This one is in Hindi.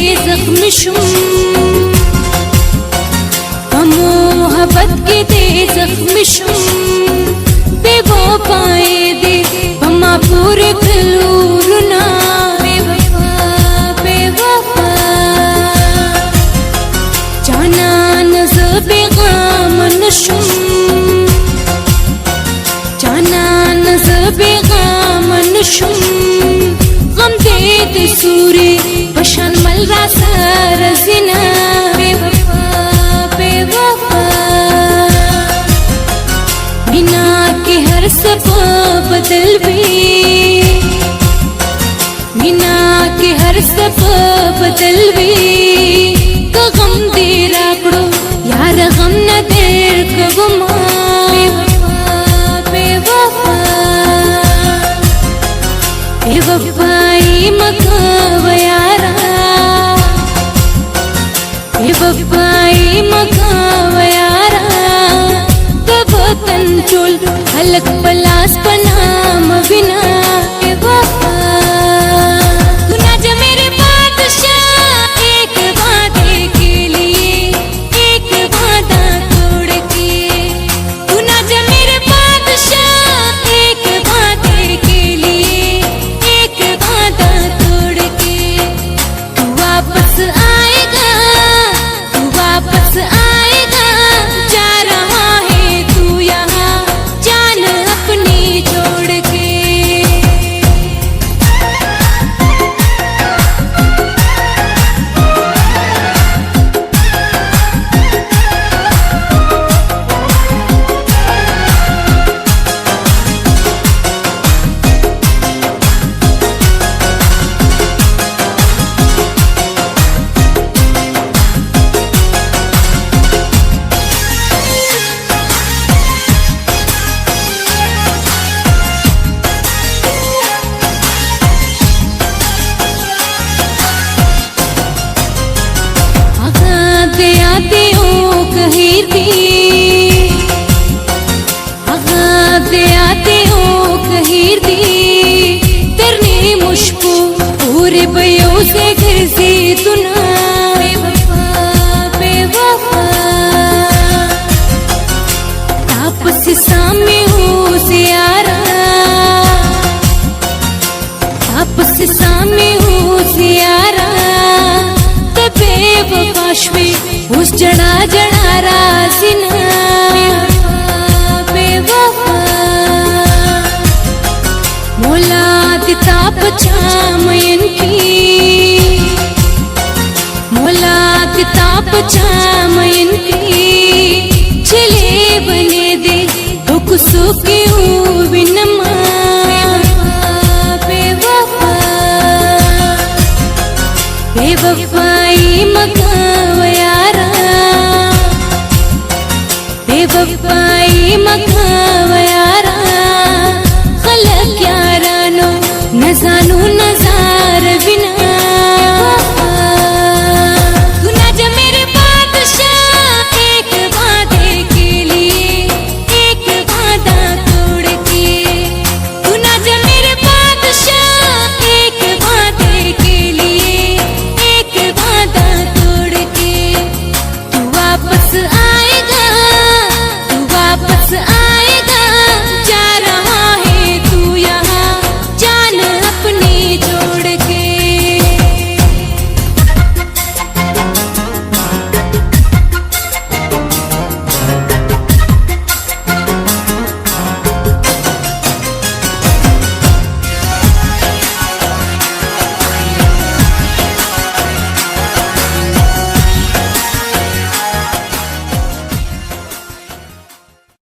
जख्म शुम मोहब्बत के दे जख्म शुम बेवफाए दे बमा पूरे कलूरना बेवफा बेवफा जाना नज़र बेगाम नशुम जाना नज़र बेगाम नशुम गम दे सूरे बशान मल रासर जिना बेवफा बेवफा बिना के हर सबब बदल भी बिना के हर सबब बदल भी गम दे राकड़ो यार गम न देर कबमा बेवफा बेवफाई मकाव यारा बेवफाई मकाव यारा तब कंट्रोल हलक पलास पनाम बिना बेवफा तू ना जा मेरे बादशाह एक वादे के लिए एक वादा तोड़ के तू ना जा मेरे बादशाह एक वादे के लिए एक वादा तोड़ के तू वापस आएगा तू वापस आएगा जा रहा है तू यहाँ जान अपनी छोड़ के आते ओ कहीर दी आते ओ कहीर दी तेरने मुश्को पूरे बयो से घर से तुना बेवफा बेवफा तापस सामने हो सियारा तापस सामने हो सियारा तबे वफाशवे उस जड़ा जड़ा राजिना बेवफा मोला तिताप चामयन की मोला तिताप चामयन की चले बने दे दुख सुख बिनमा बेवफा बेवफाई मकाव यारा बेवफाई मकाव